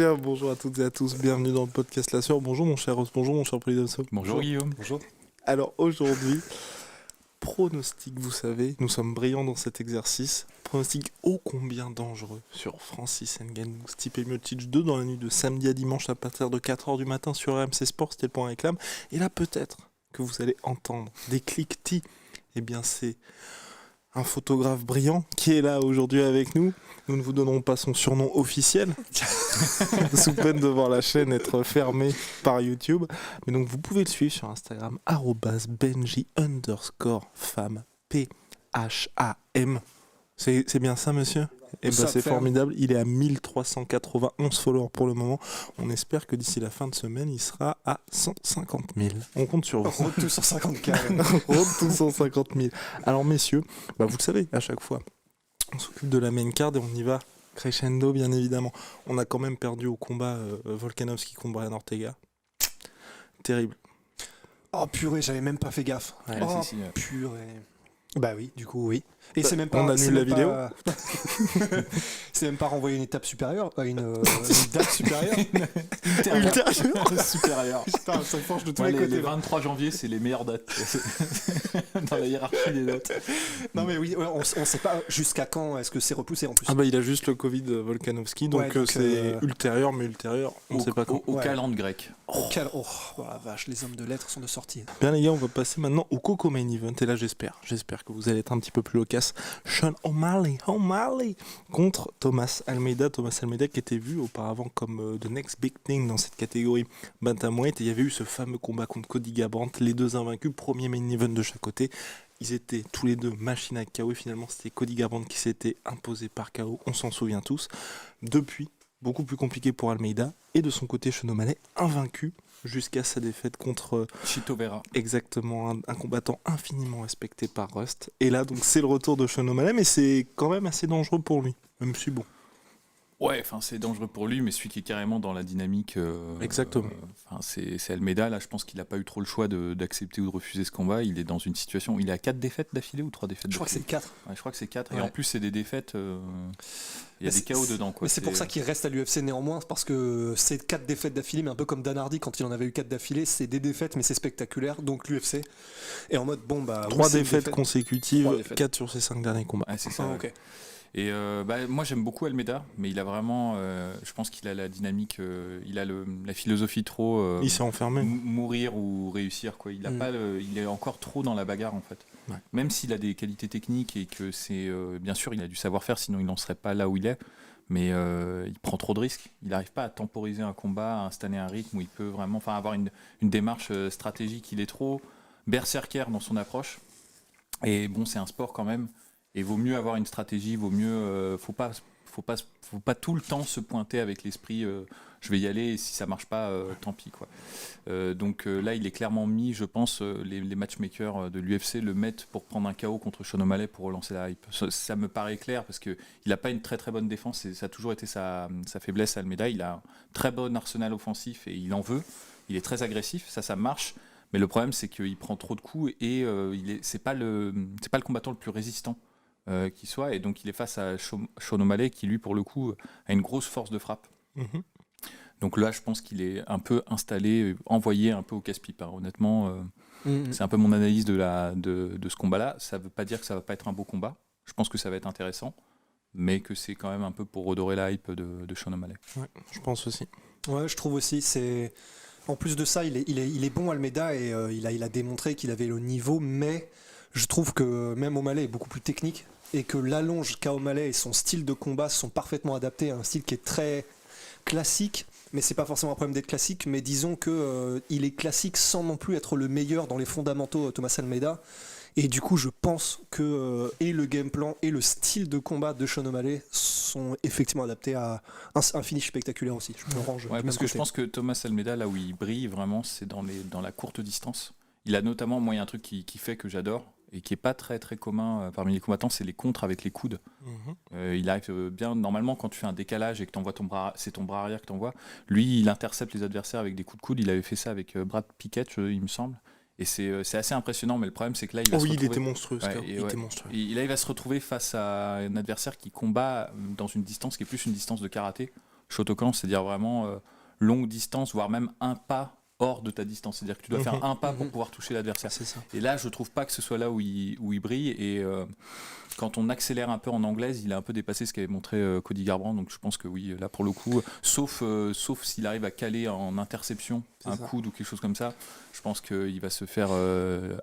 Bien, bonjour à toutes et à tous, bienvenue dans le podcast La Sœur. Bonjour mon cher Ross, bonjour mon cher Polydomso. Bonjour Guillaume. Bonjour. Alors aujourd'hui, pronostic, vous savez, nous sommes brillants dans cet exercice. Pronostic ô combien dangereux sur Francis Ngannou, Stipe Miocic 2 dans la nuit de samedi à dimanche à partir de 4h du matin sur RMC Sport, c'était le point réclame. Et là peut-être que vous allez entendre des cliquetis. Eh bien c'est un photographe brillant qui est là aujourd'hui avec nous. Nous ne vous donnerons pas son surnom officiel, sous peine de voir la chaîne être fermée par YouTube. Mais donc vous pouvez le suivre sur Instagram, @benji_femme, PHAM. C'est bien ça, monsieur ? Eh ben c'est formidable. Il est à 1391 followers pour le moment. On espère que d'ici la fin de semaine, il sera à 150 000. On compte sur vous. Road to 150K. Road to 150 000. Alors messieurs, vous le savez, à chaque fois, on s'occupe de la main card et on y va crescendo, bien évidemment. On a quand même perdu au combat Volkanovski contre Brian Ortega. Terrible. Oh purée, j'avais même pas fait gaffe. Ouais, Oh si. purée. Bah oui, du coup oui. Et c'est même pas. On annule la vidéo. C'est même pas renvoyer une étape supérieure, une date supérieure. Supérieur. Putain, ça forge de tous Ouais, les côtés. les 23 janvier, c'est les meilleures dates dans la hiérarchie des dates. Non mais oui, on sait pas jusqu'à quand est-ce que c'est repoussé en plus. Il a juste le Covid Volkanovski, donc, c'est ultérieur, mais ultérieur, on ne sait pas quand. Au calendrier grec. Oh la vache, les hommes de lettres sont de sortie. Bien les gars, on va passer maintenant au Coco Main Event, et là j'espère que vous allez être un petit peu plus loquace. Sean O'Malley contre Thomas Almeida qui était vu auparavant comme the next big thing dans cette catégorie bantamweight, et il y avait eu ce fameux combat contre Cody Garbrandt, les deux invaincus, premier main event de chaque côté. Ils étaient tous les deux machines à KO et finalement c'était Cody Garbrandt qui s'était imposé par KO, on s'en souvient tous. Depuis, beaucoup plus compliqué pour Almeida, et de son côté Sean O'Malley invaincu jusqu'à sa défaite contre Chito Vera. Exactement, un combattant infiniment respecté par Rust. Et là, donc, c'est le retour de Sean O'Malley, mais c'est quand même assez dangereux pour lui, même si bon. Ouais, c'est dangereux pour lui, mais celui qui est carrément dans la dynamique. Exactement. C'est Almeida. Là, je pense qu'il n'a pas eu trop le choix d'accepter ou de refuser ce combat. Il est dans une situation. Il a 4 défaites d'affilée ou 3 défaites Je crois que c'est 4. Ouais, je crois que c'est 4. Ouais. Et en plus, c'est des défaites. Il y a des KO dedans. Quoi. Mais c'est pour ça qu'il reste à l'UFC néanmoins, parce que c'est 4 défaites d'affilée, mais un peu comme Dan Hardy quand il en avait eu 4 d'affilée, c'est des défaites, mais c'est spectaculaire. Donc l'UFC est en mode 3 défaites consécutives, 4 sur ses 5 derniers combats. Ah, c'est ça. Ah, ok. Et moi j'aime beaucoup Almeida, mais il a vraiment, je pense qu'il a la dynamique, il a la philosophie trop. Il s'est enfermé. Mourir ou réussir quoi. Il a pas, il est encore trop dans la bagarre en fait. Ouais. Même s'il a des qualités techniques et que c'est, bien sûr, il a du savoir-faire, sinon il n'en serait pas là où il est. Mais il prend trop de risques. Il n'arrive pas à temporiser un combat, à installer un rythme où il peut vraiment, avoir une démarche stratégique. Il est trop berserker dans son approche. Et bon, c'est un sport quand même. Et vaut mieux avoir une stratégie, faut pas tout le temps se pointer avec l'esprit je vais y aller et si ça marche pas tant pis quoi. Donc là il est clairement mis, je pense, les matchmakers de l'UFC le mettent pour prendre un KO contre Sean O'Malley pour relancer la hype. Ça me paraît clair parce que il a pas une très très bonne défense et ça a toujours été sa faiblesse à Almeida. Il a un très bon arsenal offensif et il en veut. Il est très agressif, ça marche. Mais le problème c'est qu'il prend trop de coups et c'est pas le combattant le plus résistant qui soit, et donc il est face à Sean O'Malley qui lui pour le coup a une grosse force de frappe. Donc là je pense qu'il est un peu installé, envoyé un peu au casse-pipe, honnêtement. C'est un peu mon analyse de ce combat là. Ça veut pas dire que ça va pas être un beau combat, je pense que ça va être intéressant, mais que c'est quand même un peu pour redorer la hype de Sean O'Malley. Ouais, je pense aussi. Ouais, je trouve aussi, c'est en plus de ça il est bon Almeida, et il a démontré qu'il avait le niveau, mais je trouve que même O'Malley est beaucoup plus technique et que l'allonge qu'a O'Malley et son style de combat sont parfaitement adaptés à un style qui est très classique, mais c'est pas forcément un problème d'être classique, mais disons que il est classique sans non plus être le meilleur dans les fondamentaux, Thomas Almeida. Et du coup je pense que et le game plan et le style de combat de Sean O'Malley sont effectivement adaptés à un finish spectaculaire aussi. Je me range parce que je pense que Thomas Almeida, là où il brille vraiment, c'est dans la courte distance. Il a notamment, moi il y a un truc qui fait que j'adore et qui est pas très très commun parmi les combattants, c'est les contres avec les coudes. Il arrive bien, normalement quand tu fais un décalage et que t'envoies ton bras, c'est ton bras arrière que t'envoies, lui il intercepte les adversaires avec des coups de coude. Il avait fait ça avec Brad Pickett, il me semble. Et c'est assez impressionnant, mais le problème c'est que là il va se retrouver... il était monstrueux, était monstrueux. Là il va se retrouver face à un adversaire qui combat dans une distance qui est plus une distance de karaté. Shotokan, c'est-à-dire vraiment longue distance, voire même un pas hors de ta distance. C'est-à-dire que tu dois faire un pas pour pouvoir toucher l'adversaire. C'est ça. Et là, je trouve pas que ce soit là où il brille. Et quand on accélère un peu en anglaise, il a un peu dépassé ce qu'avait montré Cody Garbrandt. Donc je pense que oui, là pour le coup, sauf s'il arrive à caler en interception un coude ou quelque chose comme ça, je pense qu'il va se faire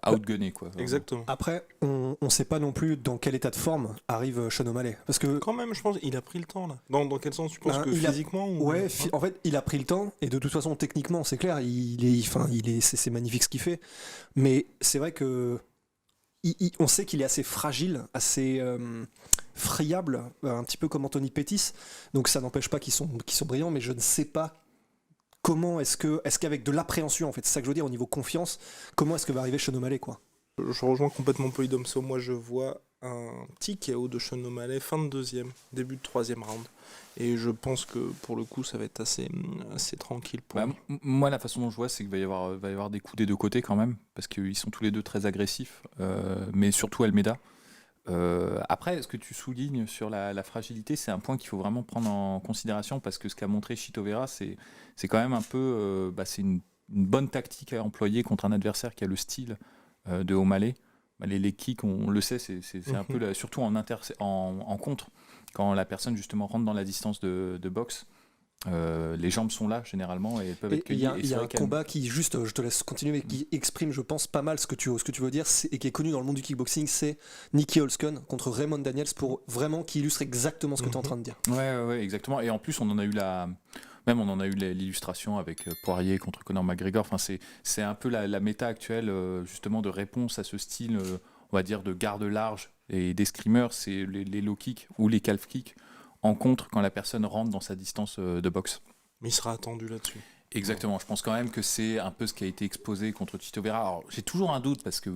outgunner, quoi. Exactement. Après, on ne sait pas non plus dans quel état de forme arrive Sean O'Malley. Parce que Quand même, je pense qu'il a pris le temps là. Dans quel sens tu penses que il a- physiquement ouais, en fait, il a pris le temps et de toute façon, techniquement, c'est clair, c'est magnifique ce qu'il fait. Mais c'est vrai que on sait qu'il est assez fragile, assez friable, un petit peu comme Anthony Pettis. Donc ça n'empêche pas qu'ils sont brillants, mais je ne sais pas comment est-ce qu'avec de l'appréhension, en fait, c'est ça que je veux dire au niveau confiance, comment est-ce que va arriver Sean O'Malley, quoi. Je rejoins complètement Polydomso. Moi, je vois un petit KO de Sean O'Malley, fin de deuxième, début de troisième round. Et je pense que pour le coup, ça va être assez tranquille pour lui. Moi, la façon dont je vois, c'est qu'il va y avoir des coups des deux côtés quand même, parce qu'ils sont tous les deux très agressifs, mais surtout Almeida. Après, ce que tu soulignes sur la fragilité, c'est un point qu'il faut vraiment prendre en considération, parce que ce qu'a montré Chito Vera, c'est quand même un peu c'est une bonne tactique à employer contre un adversaire qui a le style de O'Malley. Les kicks, on le sait, c'est un peu surtout en contre, quand la personne justement rentre dans la distance de boxe. Les jambes sont là généralement et elles peuvent être cueillies. Il y a un combat qui, juste, je te laisse continuer, mais qui exprime, je pense, pas mal ce que tu veux dire, et qui est connu dans le monde du kickboxing, c'est Nicky Holzken contre Raymond Daniels, pour vraiment qui illustre exactement ce que tu es en train de dire. Ouais, exactement. Et en plus, on en a eu l'illustration avec Poirier contre Conor McGregor. Enfin, c'est un peu la méta actuelle justement de réponse à ce style, on va dire, de garde large et d'escrimeur, c'est les low kicks ou les calf kicks en contre quand la personne rentre dans sa distance de boxe. Mais il sera attendu là-dessus. Exactement, je pense quand même que c'est un peu ce qui a été exposé contre Chito Vera. Alors, j'ai toujours un doute parce qu'il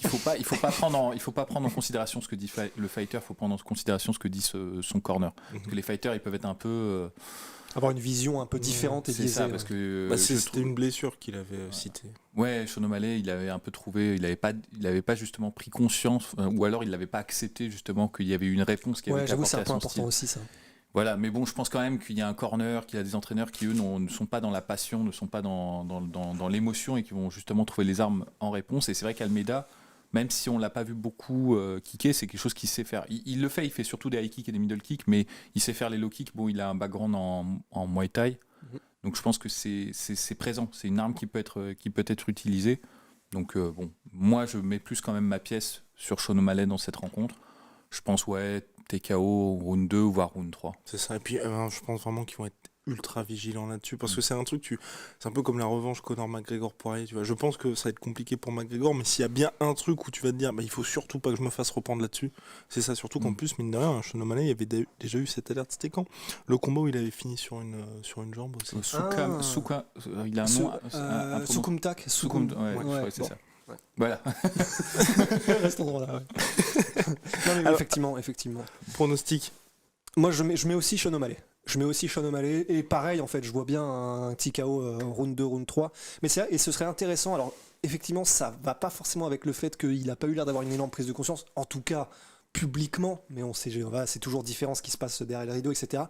faut pas prendre en considération ce que dit le fighter, il faut prendre en considération ce que dit son corner. Parce que les fighters, ils peuvent être un peu avoir une vision un peu différente et biaisée. C'est ça, parce que c'était une blessure qu'il avait citée. Ouais, Sean O'Malley, il avait un peu trouvé, il avait pas justement pris conscience, ou alors il n'avait pas accepté justement qu'il y avait une réponse qui avait été apportée à son style. J'avoue, c'est un point important aussi, ça. Voilà, mais bon, je pense quand même qu'il y a un corner, qu'il y a des entraîneurs qui, eux, ne sont pas dans la passion, ne sont pas dans l'émotion et qui vont justement trouver les armes en réponse. Et c'est vrai qu'Almeida, même si on ne l'a pas vu beaucoup kicker, c'est quelque chose qu'il sait faire. Il le fait, il fait surtout des high kicks et des middle kicks, mais il sait faire les low kicks. Bon, il a un background en Muay Thai, donc je pense que c'est présent. C'est une arme qui peut être utilisée. Donc bon, moi, je mets plus quand même ma pièce sur Sean O'Malley dans cette rencontre. Je pense, TKO, round 2, voire round 3. C'est ça, et puis je pense vraiment qu'ils vont être ultra vigilants là-dessus, parce que c'est un truc, c'est un peu comme la revanche Conor McGregor Poirier, tu vois. Je pense que ça va être compliqué pour McGregor, mais s'il y a bien un truc où tu vas te dire, il faut surtout pas que je me fasse reprendre là-dessus, c'est ça, surtout qu'en plus, mine de rien, Sean O'Malley, il y avait déjà eu cette alerte, c'était quand le combat où il avait fini sur une jambe aussi. Il a un nom. Sukumtak. Je crois que c'est ça. Ouais. Voilà. Reste en droit là. Non, mais alors, effectivement. Pronostic. Moi, je mets aussi Sean O'Malley. Et pareil, en fait, je vois bien un petit KO round 2, round 3. Mais et ce serait intéressant. Alors, effectivement, ça va pas forcément avec le fait qu'il n'a pas eu l'air d'avoir une énorme prise de conscience. En tout cas, publiquement. Mais on sait, c'est toujours différent ce qui se passe derrière les rideaux, etc.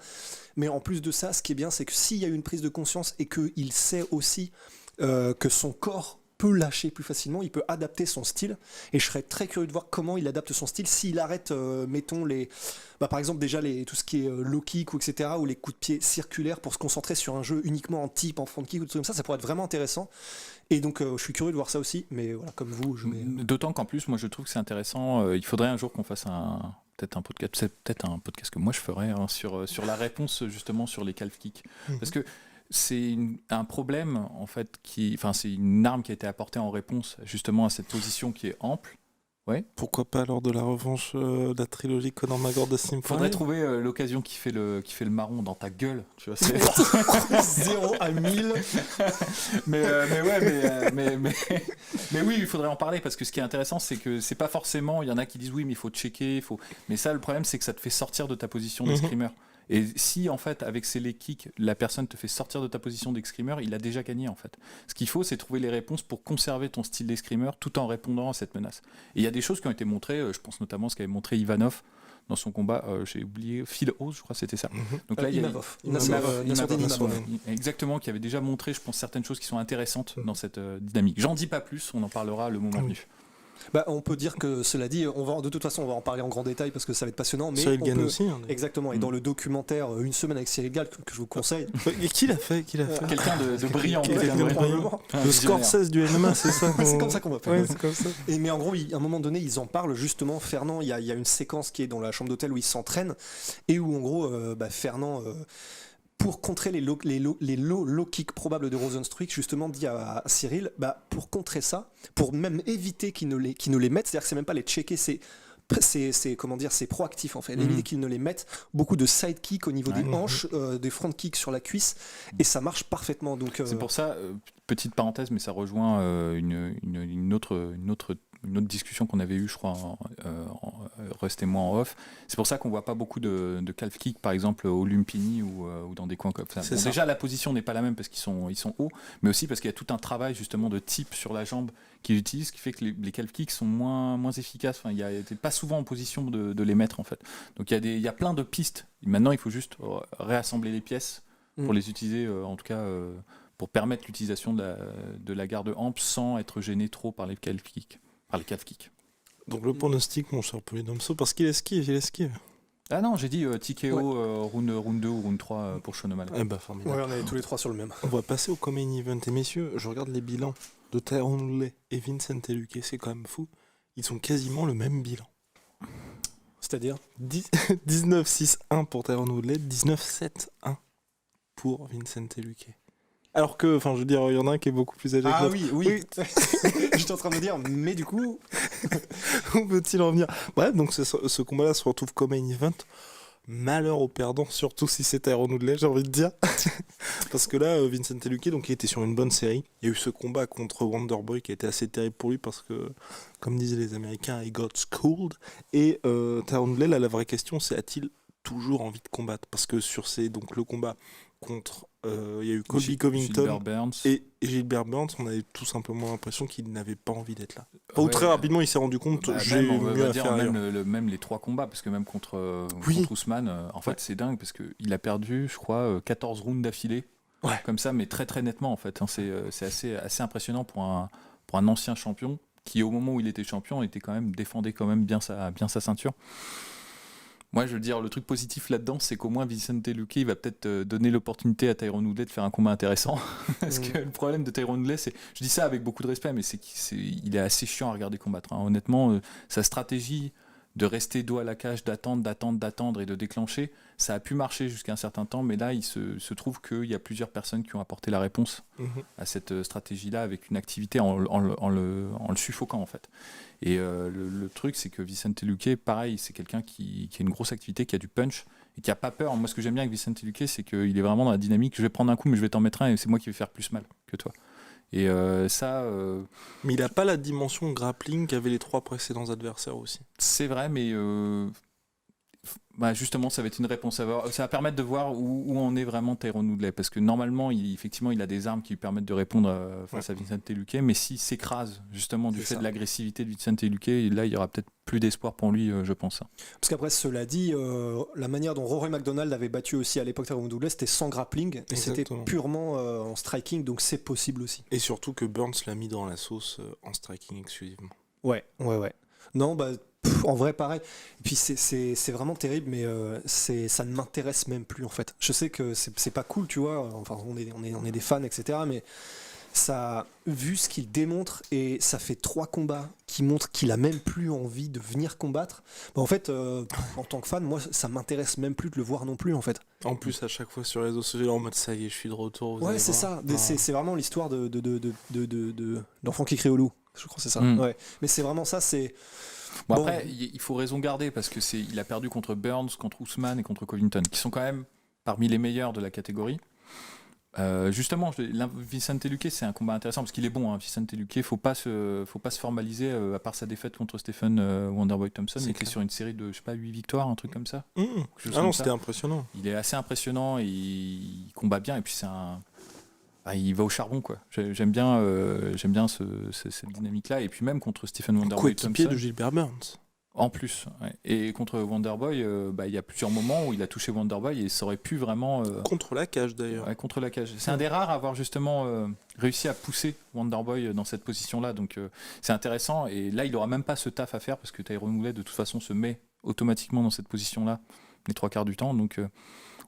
Mais en plus de ça, ce qui est bien, c'est que s'il y a eu une prise de conscience et qu'il sait aussi que son corps peut lâcher plus facilement, il peut adapter son style, et je serais très curieux de voir comment il adapte son style s'il arrête, mettons par exemple déjà tout ce qui est low kick ou etc, ou les coups de pied circulaires pour se concentrer sur un jeu uniquement en tip, en front kick ou tout comme ça pourrait être vraiment intéressant, et donc je suis curieux de voir ça aussi, mais voilà, comme vous, d'autant qu'en plus moi je trouve que c'est intéressant, il faudrait un jour qu'on fasse peut-être un podcast que moi je ferais sur la réponse justement sur les calf kicks, parce que c'est un problème en fait c'est une arme qui a été apportée en réponse justement à cette position qui est ample. Ouais. Pourquoi pas lors de la revanche de la trilogie Conor McGregor de Sim. Faudrait trouver l'occasion qui fait le marron dans ta gueule, tu vois. 0 à 1000. mais oui, il faudrait en parler, parce que ce qui est intéressant, c'est que c'est pas forcément. Il y en a qui disent oui, mais il faut checker, Mais ça, le problème, c'est que ça te fait sortir de ta position d'escrimeur. Et si en fait avec ces leg kicks la personne te fait sortir de ta position d'escrimeur, il a déjà gagné en fait. Ce qu'il faut, c'est trouver les réponses pour conserver ton style d'escrimeur tout en répondant à cette menace. Et il y a des choses qui ont été montrées, je pense notamment à ce qu'avait montré Ivanov dans son combat, j'ai oublié, Phil Hose, je crois que c'était ça. Donc là, il y a Imavov. Imavov, Imavov. exactement, qui avait déjà montré, je pense, certaines choses qui sont intéressantes dans cette dynamique. J'en dis pas plus, on en parlera le moment venu. On peut dire que cela dit, de toute façon on va en parler en grand détail parce que ça va être passionnant. Mais Cyril Gann aussi. Exactement, et dans le documentaire Une semaine avec Cyril Gann que je vous conseille. Et qui l'a fait Quelqu'un de brillant. Le Scorsese du MMA, c'est ça. C'est comme ça qu'on va faire. Ouais, c'est comme ça. Mais en gros, à un moment donné, ils en parlent justement. Fernand, il y a une séquence qui est dans la chambre d'hôtel où ils s'entraînent et où en gros, Fernand. Pour contrer les low kicks probables de Rosenstruik, justement dit à Cyril, pour contrer ça, pour même éviter qu'ils ne les mettent, c'est-à-dire que c'est même pas les checker, c'est proactif en fait, éviter qu'ils ne les mettent, beaucoup de side kicks au niveau des hanches, des front kicks sur la cuisse, et ça marche parfaitement. Donc c'est pour ça, petite parenthèse, mais ça rejoint une autre discussion qu'on avait eue, je crois, Rust et moi en off. C'est pour ça qu'on voit pas beaucoup de calf kick, par exemple, au Lumpini ou dans des coins comme ça. Bon, déjà, la position n'est pas la même parce qu'ils sont hauts, mais aussi parce qu'il y a tout un travail justement de type sur la jambe qu'ils utilisent, ce qui fait que les calf kicks sont moins efficaces. Enfin, il n'est pas souvent en position de les mettre, en fait. Donc, il y a plein de pistes. Maintenant, il faut juste réassembler les pièces pour les utiliser, en tout cas... pour permettre l'utilisation de la garde ample sans être gêné trop par les calf kicks. Donc le pronostic, mon cher Polydomso, parce qu'il esquive. Ah non, j'ai dit TKO round 2 ou round 3 pour Sean O'Malley. Formidable. Ouais, on est tous les trois sur le même. On va passer au co-main event. Et messieurs, je regarde les bilans de Tyron Woodley et Vincent Luque, c'est quand même fou. Ils ont quasiment le même bilan. C'est-à-dire 19-6-1 pour Tyron Woodley, 19-7-1 pour Vincent Luque. Alors que, je veux dire, il y en a un qui est beaucoup plus âgé que l'autre. Oui. J'étais en train de me dire, mais du coup... Où peut-il en venir ? Bref, donc ce combat-là se retrouve comme main event. Malheur aux perdants, surtout si c'est Tyron Woodley, j'ai envie de dire. Parce que là, Vincent Luque, donc, il était sur une bonne série. Il y a eu ce combat contre Wonderboy qui a été assez terrible pour lui parce que, comme disaient les Américains, he got schooled. Et Tyron Woodley, là, la vraie question, c'est a-t-il toujours envie de combattre ? Parce que sur le combat contre... il y a eu Colby Covington et Gilbert Burns, on avait tout simplement l'impression qu'il n'avait pas envie d'être là. Ou très rapidement, il s'est rendu compte j'ai mieux à faire ailleurs. Même les 3 combats, parce que même contre Ousmane, en fait, c'est dingue, parce qu'il a perdu, je crois, 14 rounds d'affilée, comme ça, mais très très nettement, en fait. C'est assez impressionnant pour un ancien champion, qui au moment où il était champion, défendait quand même bien sa ceinture. Moi, je veux dire, le truc positif là-dedans, c'est qu'au moins Vicente Luque, il va peut-être donner l'opportunité à Tyron Woodley de faire un combat intéressant. Parce que le problème de Tyron Woodley, je dis ça avec beaucoup de respect, mais il est assez chiant à regarder combattre. Hein. Honnêtement, sa stratégie de rester dos à la cage, d'attendre et de déclencher, ça a pu marcher jusqu'à un certain temps, mais là, il se trouve qu'il y a plusieurs personnes qui ont apporté la réponse à cette stratégie-là avec une activité en le suffoquant, en fait. Et le truc, c'est que Vicente Luque, pareil, c'est quelqu'un qui a une grosse activité, qui a du punch et qui a pas peur. Moi, ce que j'aime bien avec Vicente Luque, c'est qu'il est vraiment dans la dynamique. Je vais prendre un coup, mais je vais t'en mettre un et c'est moi qui vais faire plus mal que toi. Et Mais il n'a pas la dimension grappling qu'avaient les 3 précédents adversaires aussi. C'est vrai, mais justement, ça va être une réponse. Ça va permettre de voir où en est vraiment Tyron Woodley. Parce que normalement, effectivement, il a des armes qui lui permettent de répondre face à Vicente Luque. Mais s'il s'écrase justement du fait de l'agressivité de Vicente Luque, là, il y aura peut-être plus d'espoir pour lui, je pense. Parce qu'après, cela dit, la manière dont Rory McDonald avait battu aussi à l'époque Tyron Woodley, c'était sans grappling. Et c'était purement en striking, donc c'est possible aussi. Et surtout que Burns l'a mis dans la sauce en striking exclusivement. Ouais. Non, en vrai, pareil. Et puis c'est vraiment terrible, mais ça ne m'intéresse même plus en fait. Je sais que c'est pas cool, tu vois. Enfin, on est des fans, etc. Mais ça, vu ce qu'il démontre, et ça fait 3 combats qui montrent qu'il a même plus envie de venir combattre. En fait, en tant que fan, moi, ça m'intéresse même plus de le voir non plus, en fait. En plus, à chaque fois sur les réseaux sociaux, en mode ça y est, je suis de retour. Ouais, c'est ça. C'est vraiment l'histoire d'enfant qui crie au loup. Je crois que c'est ça. Ouais. Mais c'est vraiment ça. Bon, après, il faut raison garder parce que il a perdu contre Burns, contre Ousmane et contre Covington, qui sont quand même parmi les meilleurs de la catégorie. Justement, Vicente Luque, c'est un combat intéressant parce qu'il est bon. Hein, Vicente Luque, faut pas se formaliser à part sa défaite contre Stephen Wonderboy Thompson. Il était sur une série de 8 victoires, un truc comme ça. C'était impressionnant. Il est assez impressionnant et il combat bien. Et puis il va au charbon, quoi. J'aime bien cette dynamique-là. Et puis même contre Stephen Wonderboy Thompson. Coéquipier de Gilbert Burns. En plus, ouais. Et contre Wonderboy, il y a plusieurs moments où il a touché Wonderboy et ça aurait pu vraiment... Contre la cage d'ailleurs. Ouais, contre la cage. C'est un des rares à avoir justement réussi à pousser Wonderboy dans cette position-là. Donc c'est intéressant. Et là, il n'aura même pas ce taf à faire parce que Tyron Woodley, de toute façon, se met automatiquement dans cette position-là les 3/4 du temps. Donc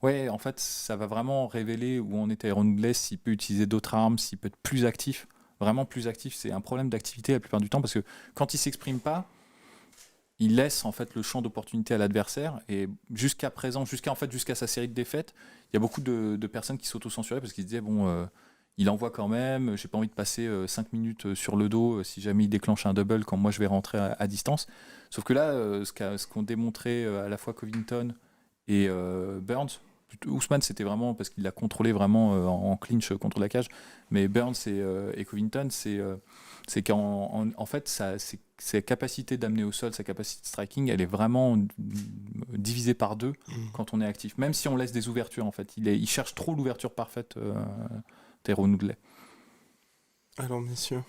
ouais, en fait, ça va vraiment révéler où en est Tyron Woodley, s'il peut utiliser d'autres armes, s'il peut être plus actif. Vraiment plus actif. C'est un problème d'activité la plupart du temps parce que quand il ne s'exprime pas, il laisse en fait le champ d'opportunité à l'adversaire et jusqu'à présent, jusqu'à sa série de défaites, il y a beaucoup de personnes qui s'auto-censuraient parce qu'ils se disaient il envoie quand même, j'ai pas envie de passer 5 minutes sur le dos si jamais il déclenche un double quand moi je vais rentrer à distance. Sauf que là, ce qu'ont démontré à la fois Covington et Burns, Ousmane c'était vraiment parce qu'il l'a contrôlé vraiment en clinch contre la cage, mais Burns et Covington c'est qu'en fait sa capacité d'amener au sol, sa capacité de striking, elle est vraiment divisée par 2 quand on est actif. Même si on laisse des ouvertures, en fait, il cherche trop l'ouverture parfaite, Tyron Woodley. Alors messieurs,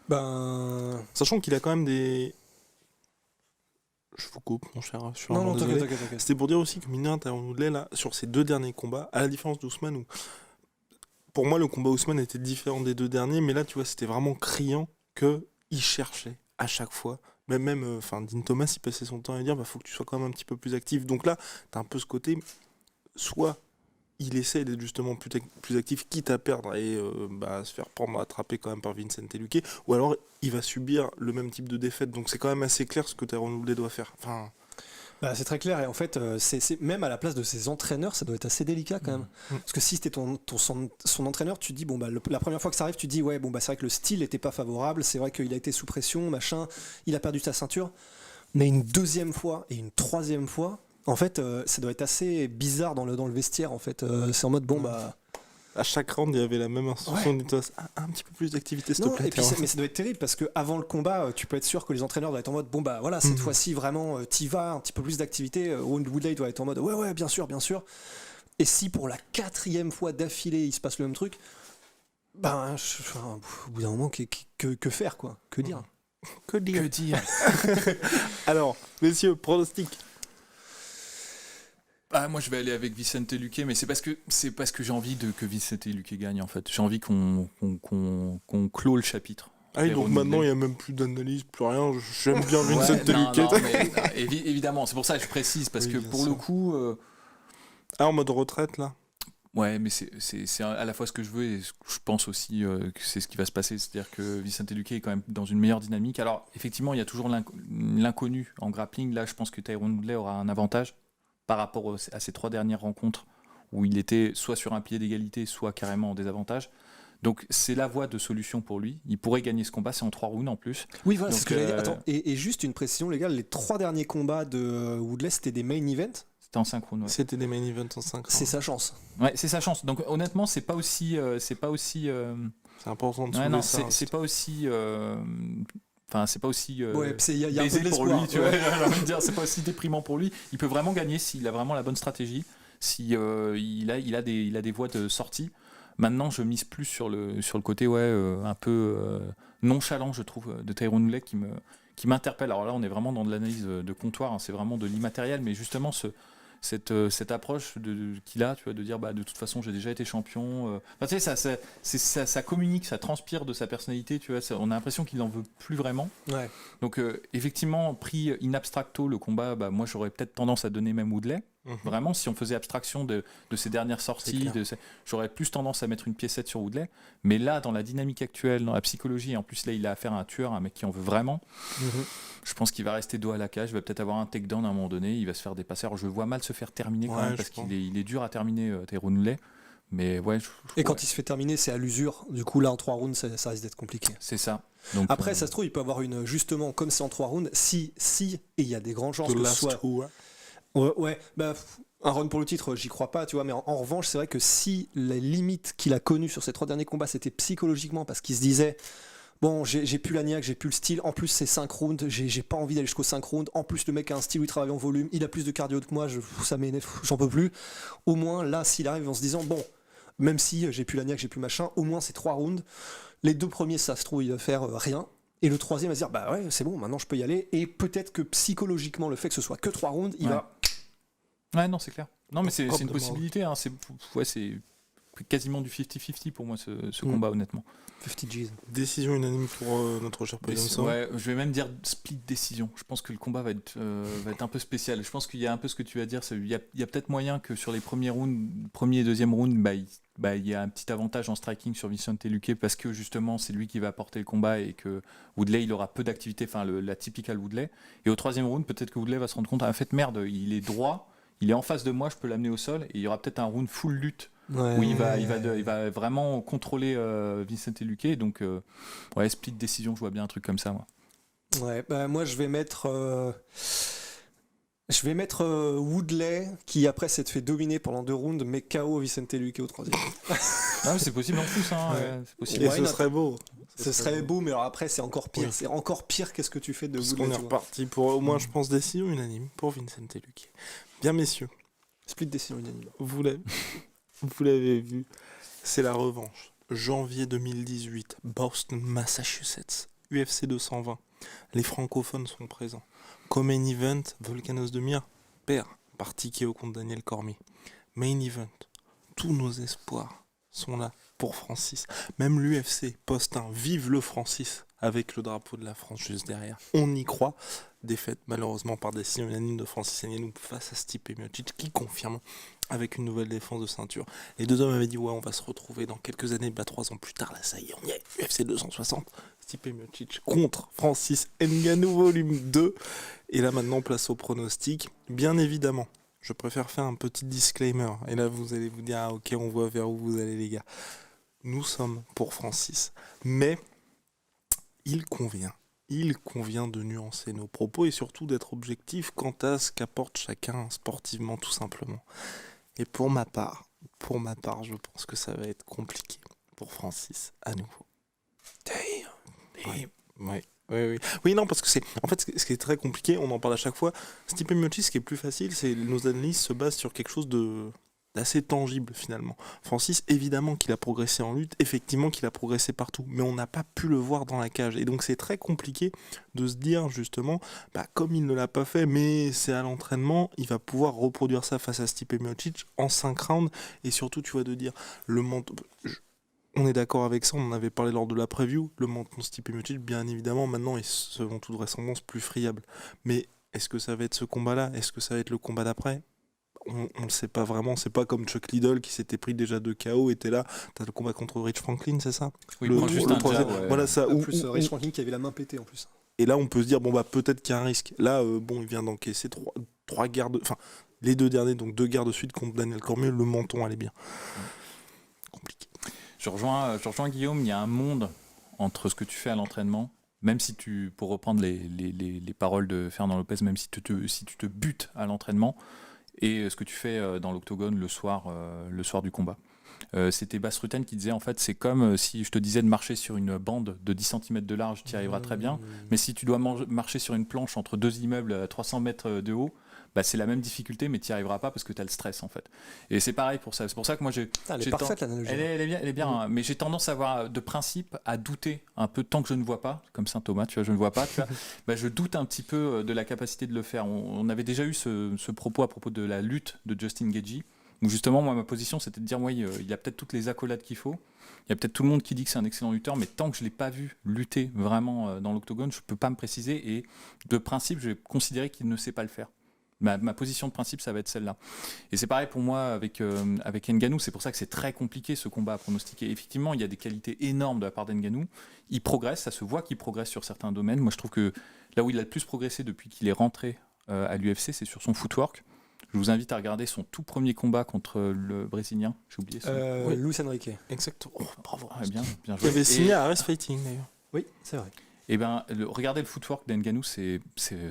Ben. sachant qu'il a quand même des... Je vous coupe, mon cher. Je suis vraiment Non, désolé. t'inquiète. C'était pour dire aussi que mine Tyron Woodley, là, sur ses 2 derniers combats, à la différence d'Ousmane, où pour moi le combat Ousmane était différent des 2 derniers, mais là tu vois c'était vraiment criant qu'il cherchait à chaque fois. Même Dean Thomas il passait son temps à dire faut que tu sois quand même un petit peu plus actif. Donc là t'as un peu ce côté, soit il essaie d'être justement plus actif, quitte à perdre et se faire prendre, attraper quand même par Vincent Luque, ou alors il va subir le même type de défaite. Donc c'est quand même assez clair ce que Tyron Woodley doit faire. C'est très clair et en fait, c'est même à la place de ses entraîneurs, ça doit être assez délicat quand même. Parce que si c'était son entraîneur, tu dis la première fois que ça arrive, tu dis c'est vrai que le style n'était pas favorable, c'est vrai qu'il a été sous pression, machin, il a perdu sa ceinture. Mais une 2e fois et une 3e fois, en fait, ça doit être assez bizarre dans le vestiaire. En fait, c'est en mode à chaque round, il y avait la même instruction. Ouais. Un petit peu plus d'activité, s'il te plaît. Mais ça doit être terrible parce qu'avant le combat, tu peux être sûr que les entraîneurs doivent être en mode cette fois-ci, vraiment, t'y vas, un petit peu plus d'activité. Woodley doit être en mode ouais, bien sûr. Et si pour la 4e fois d'affilée, il se passe le même truc, au bout d'un moment, que faire, quoi? Que dire? Que dire Alors, messieurs, pronostic. Moi je vais aller avec Vicente Luque, mais c'est parce que j'ai envie que Vicente Luque gagne en fait. J'ai envie qu'on clôt le chapitre. Donc maintenant il n'y a même plus d'analyse, plus rien. J'aime bien Vicente Luque. Évidemment, c'est pour ça que je précise, parce que pour le coup... en mode retraite là. Ouais, mais c'est à la fois ce que je veux et je pense aussi que c'est ce qui va se passer. C'est-à-dire que Vicente Luque est quand même dans une meilleure dynamique. Alors effectivement, il y a toujours l'inconnu en grappling. Là, je pense que Tyron Woodley aura un avantage par rapport à ces 3 dernières rencontres où il était soit sur un pied d'égalité, soit carrément en désavantage. Donc c'est la voie de solution pour lui. Il pourrait gagner ce combat, c'est en 3 rounds en plus. Oui, voilà, c'est ce que j'allais dire. Attends, et juste une précision, les gars, les 3 derniers combats de Woodley, c'était des main events. C'était en 5 rounds. Ouais. C'était des main events en 5 rounds. C'est sa chance. Ouais, c'est sa chance. Donc honnêtement, c'est pas aussi... C'est important de soulever ça. C'est pas aussi... c'est pas aussi y a un baisé peu pour lui, tu vois. J'ai envie de dire, c'est pas aussi déprimant pour lui. Il peut vraiment gagner s'il a vraiment la bonne stratégie, si il a des voies de sortie. Maintenant, je mise plus sur le côté un peu nonchalant, je trouve, de Tyron Woodley qui m'interpelle. Alors là, on est vraiment dans de l'analyse de comptoir, c'est vraiment de l'immatériel, mais justement cette approche qu'il a, tu vois, de dire de toute façon j'ai déjà été champion. Tu sais, ça communique, ça transpire de sa personnalité, tu vois. On a l'impression qu'il n'en veut plus vraiment. Ouais. Donc effectivement, pris in abstracto le combat, moi j'aurais peut-être tendance à donner même Woodley. Vraiment, si on faisait abstraction de ces dernières sorties, j'aurais plus tendance à mettre une piécette sur Woodley. Mais là, dans la dynamique actuelle, dans la psychologie, et en plus là, il a affaire à un tueur, un mec qui en veut vraiment. Je pense qu'il va rester dos à la cage, il va peut-être avoir un takedown à un moment donné, il va se faire dépasser. Alors je le vois mal se faire terminer quand même, parce qu'il est dur à terminer, Tyron Woodley. Mais et quand il se fait terminer, c'est à l'usure. Du coup, là, en 3 rounds, ça risque d'être compliqué. C'est ça. Donc, après, ça se trouve, il peut avoir justement, comme c'est en 3 rounds, et il y a des grandes chances que ce soit... un run pour le titre, j'y crois pas, tu vois, mais en revanche, c'est vrai que si les limites qu'il a connues sur ces 3 derniers combats, c'était psychologiquement, parce qu'il se disait, j'ai plus la niaque, j'ai plus le style, en plus c'est 5 rounds, j'ai pas envie d'aller jusqu'aux 5 rounds, en plus le mec a un style où il travaille en volume, il a plus de cardio que moi, ça m'énerve, j'en peux plus. Au moins, là, s'il arrive en se disant, même si j'ai plus la niaque, j'ai plus machin, au moins c'est 3 rounds, les 2 premiers, ça se trouve, il va faire rien. Et le troisième va se dire, bah ouais, c'est bon, maintenant je peux y aller. Et peut-être que psychologiquement, le fait que ce soit que 3 rounds, il va. Ouais, non, c'est clair. Non, mais c'est Hop, une de possibilité. Hein. C'est quasiment du 50-50 pour moi, ce combat, honnêtement. 50 G's. Décision unanime pour notre cher Poyamsa. Ouais, je vais même dire split décision. Je pense que le combat va être un peu spécial. Je pense qu'il y a un peu ce que tu vas dire. Il y a peut-être moyen que sur les premiers et deuxième rounds, il y a un petit avantage en striking sur Vicente Luque parce que justement c'est lui qui va porter le combat et que Woodley il aura peu d'activité, enfin la typical Woodley. Et au troisième round, peut-être que Woodley va se rendre compte, en fait merde, il est droit, il est en face de moi, je peux l'amener au sol et il y aura peut-être un round full lutte. Où il va vraiment contrôler Vicente Luque. Donc, split décision, je vois bien un truc comme ça, moi. Ouais, bah moi je vais mettre Woodley qui après s'est fait dominer pendant 2 rounds, mais KO Vicente Luque au troisième. Ah, mais c'est possible en plus, hein. Ouais. C'est possible. Et ce serait beau. Ce serait beau, mais alors après c'est encore pire. Oui. C'est encore pire qu'est-ce que tu fais de Parce Woodley. qu'on est reparti pour au moins, je pense, décision unanime pour Vicente Luque. Bien, messieurs. Split décision unanime. Vous l'avez vu, c'est la revanche. Janvier 2018, Boston, Massachusetts, UFC 220. Les francophones sont présents. Main event, Volkanos Demir perd par TKO contre Daniel Cormier. Main event, tous nos espoirs sont là pour Francis. Même l'UFC poste un vive le Francis avec le drapeau de la France juste derrière. On y croit. Défaite malheureusement par décision unanime de Francis Ngannou face à Stipe Miocic qui confirme avec une nouvelle défense de ceinture. Les deux hommes avaient dit ouais, on va se retrouver dans quelques années, 3 ans plus tard, là ça y est, on y est, UFC 260, Stipe Miocic contre Francis Ngannou volume 2. Et là maintenant place au pronostic. Bien évidemment, je préfère faire un petit disclaimer. Et là vous allez vous dire ah ok, on voit vers où vous allez les gars. Nous sommes pour Francis, mais il convient de nuancer nos propos et surtout d'être objectif quant à ce qu'apporte chacun sportivement tout simplement. Et pour ma part, je pense que ça va être compliqué pour Francis à nouveau. Oui, non, parce que c'est en fait ce qui est très compliqué, on en parle à chaque fois. Stipe Miocic, ce qui est plus facile, c'est nos analyses se basent sur quelque chose d'assez tangible finalement. Francis, évidemment qu'il a progressé en lutte, effectivement qu'il a progressé partout, mais on n'a pas pu le voir dans la cage. Et donc c'est très compliqué de se dire justement, comme il ne l'a pas fait, mais c'est à l'entraînement, il va pouvoir reproduire ça face à Stipe Miocic en 5 rounds, et surtout tu vois de dire, le menton... On est d'accord avec ça, on en avait parlé lors de la preview, le menton Stipe Miocic, bien évidemment, maintenant est selon toute vraisemblance plus friable. Mais est-ce que ça va être ce combat-là ? Est-ce que ça va être le combat d'après ? On ne sait pas vraiment, c'est pas comme Chuck Liddell qui s'était pris déjà 2 KO, était là, t'as le combat contre Rich Franklin, c'est ça ? Oui, il prend juste un jab, ouais. Voilà, ça, en plus, Rich Franklin qui avait la main pétée en plus. Et là, on peut se dire, peut-être qu'il y a un risque. Là, il vient d'encaisser 3 gardes, enfin, les 2 derniers, donc 2 gardes de suite contre Daniel Cormier, le menton allait bien. Compliqué. Je rejoins Guillaume, il y a un monde entre ce que tu fais à l'entraînement, même si pour reprendre les paroles de Fernand Lopez, même si tu te butes à l'entraînement, et ce que tu fais dans l'octogone le soir du combat. C'était Bas Rutten qui disait en fait c'est comme si je te disais de marcher sur une bande de 10 cm de large, tu y arriveras très bien, mais si tu dois marcher sur une planche entre 2 immeubles à 300 mètres de haut, c'est la même difficulté, mais tu n'y arriveras pas parce que tu as le stress en fait. Et c'est pareil pour ça. C'est pour ça que moi j'ai. Elle est parfaite l'analogie. Elle est bien, hein, mais j'ai tendance à avoir de principe à douter un peu tant que je ne vois pas, comme Saint Thomas, tu vois, je ne vois pas, tu vois, je doute un petit peu de la capacité de le faire. On avait déjà eu ce propos à propos de la lutte de Justin Gaethje, où justement moi ma position c'était de dire il y a peut-être toutes les accolades qu'il faut. Il y a peut-être tout le monde qui dit que c'est un excellent lutteur, mais tant que je ne l'ai pas vu lutter vraiment dans l'octogone, je ne peux pas me préciser. Et de principe, je vais considérer qu'il ne sait pas le faire. Ma position de principe, ça va être celle-là. Et c'est pareil pour moi avec Ngannou. C'est pour ça que c'est très compliqué ce combat à pronostiquer. Effectivement, il y a des qualités énormes de la part d'Ngannou. Il progresse, ça se voit qu'il progresse sur certains domaines. Moi, je trouve que là où il a le plus progressé depuis qu'il est rentré à l'UFC, c'est sur son footwork. Je vous invite à regarder son tout premier combat contre le Brésilien. J'ai oublié son nom. Luis Enrique. Exactement. Oh, bravo. Bien joué. Il avait signé à Arrest Fighting d'ailleurs. Oui, c'est vrai. Et regardez le footwork d'Ngannou, c'est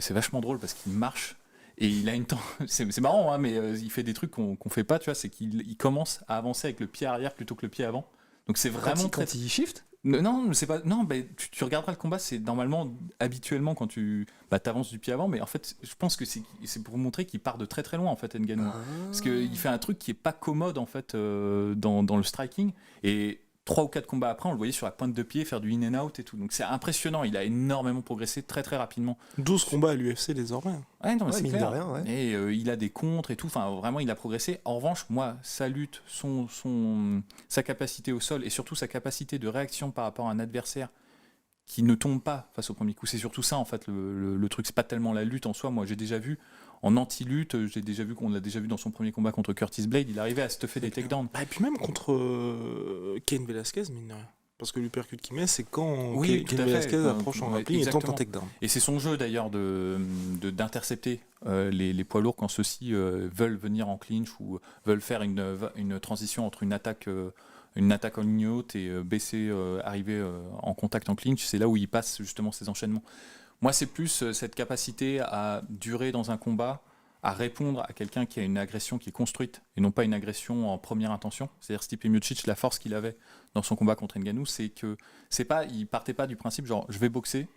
vachement drôle parce qu'il marche. Et il a une temps, c'est marrant, hein, mais il fait des trucs qu'on fait pas, tu vois, c'est qu'il commence à avancer avec le pied arrière plutôt que le pied avant. Donc c'est vraiment quand il shift. Non, c'est pas. Non, tu regarderas le combat, c'est normalement habituellement quand tu avances du pied avant, mais en fait, je pense que c'est pour vous montrer qu'il part de très très loin en fait, Ngannou, parce qu'il fait un truc qui est pas commode en fait dans le striking et 3 ou 4 combats après, on le voyait sur la pointe de pied faire du in and out et tout. Donc c'est impressionnant, il a énormément progressé très très rapidement. 12 combats à l'UFC désormais. Ouais, non, mais Ouais, c'est mine de clair. rien, ouais. Et il a des contres et tout, enfin vraiment il a progressé. En revanche, moi, sa lutte, sa capacité au sol et surtout sa capacité de réaction par rapport à un adversaire qui ne tombe pas face au premier coup, c'est surtout ça en fait le truc. C'est pas tellement la lutte en soi. Moi j'ai déjà vu en anti-lutte, on l'a déjà vu dans son premier combat contre Curtis Blade, il arrivait à stuffer des takedowns. Et puis même contre Cain Velasquez, mine de rien. Parce que l'uppercut qu'il met, c'est quand Oui, Cain tout à fait. Velasquez approche en grappling et tente un Exactement. takedown. Et c'est son jeu d'ailleurs d'intercepter les poids lourds quand ceux-ci veulent venir en clinch ou veulent faire une transition entre une attaque en ligne haute et arriver en contact en clinch. C'est là où il passe justement ces enchaînements. Moi, c'est plus cette capacité à durer dans un combat, à répondre à quelqu'un qui a une agression qui est construite et non pas une agression en première intention. C'est-à-dire Stipe Miocic, la force qu'il avait dans son combat contre Ngannou, c'est que il partait pas du principe genre je vais boxer,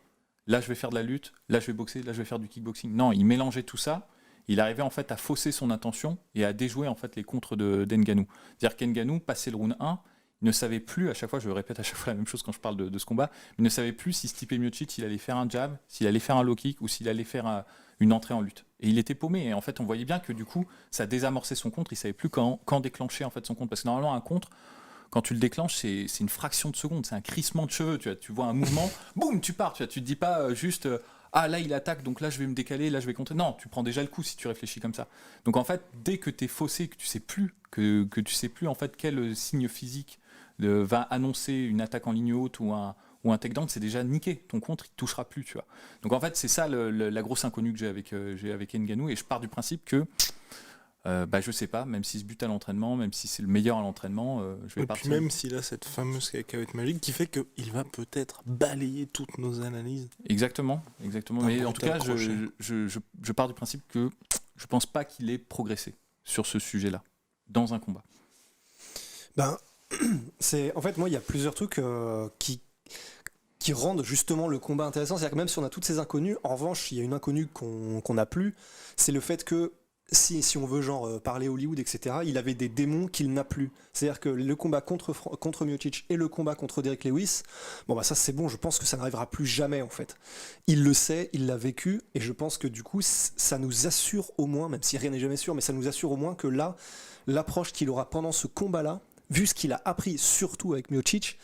là je vais faire de la lutte, là je vais boxer, là je vais faire du kickboxing. Non, il mélangeait tout ça. Il arrivait en fait à fausser son intention et à déjouer en fait les contres d'Ngannou. C'est-à-dire qu'Ngannou, passé le round 1, il ne savait plus, à chaque fois, je répète à chaque fois la même chose quand je parle de ce combat, il ne savait plus si Stipe Miocic il allait faire un jab, s'il allait faire un low kick ou s'il allait faire une entrée en lutte. Et il était paumé. Et en fait, on voyait bien que du coup, ça désamorçait son contre. Il savait plus quand déclencher en fait son contre. Parce que normalement, un contre, quand tu le déclenches, c'est une fraction de seconde, c'est un crissement de cheveux. Tu vois un mouvement, boum, tu pars. Tu te dis pas juste ah là il attaque, donc là je vais me décaler, là je vais contrer. Non, tu prends déjà le coup si tu réfléchis comme ça. Donc en fait, dès que tu es faussé, que tu sais plus en fait quel signe physique va annoncer une attaque en ligne haute ou un takedown, c'est déjà niqué. Ton contre, il ne touchera plus, tu vois. Donc en fait, c'est ça la grosse inconnue que j'ai avec Ngannou, et je pars du principe que je sais pas, même s'il se bute à l'entraînement, même si c'est le meilleur à l'entraînement, je vais Et partir. puis même s'il a cette fameuse cacahuète magique qui fait qu'il va peut-être balayer toutes nos analyses. Exactement. Mais en tout cas, crochet. je pars du principe que je pense pas qu'il ait progressé sur ce sujet-là, dans un combat. Ben, en fait, moi, il y a plusieurs trucs qui rendent justement le combat intéressant. C'est-à-dire que même si on a toutes ces inconnues, en revanche, il y a une inconnue qu'on n'a plus, c'est le fait que si on veut parler Hollywood, etc., il avait des démons qu'il n'a plus. C'est-à-dire que le combat contre Miocic et le combat contre Derrick Lewis, ça c'est bon, je pense que ça n'arrivera plus jamais en fait. Il le sait, il l'a vécu, et je pense que du coup, ça nous assure au moins, même si rien n'est jamais sûr, mais ça nous assure au moins que là, l'approche qu'il aura pendant ce combat-là, vu ce qu'il a appris surtout avec Miocic,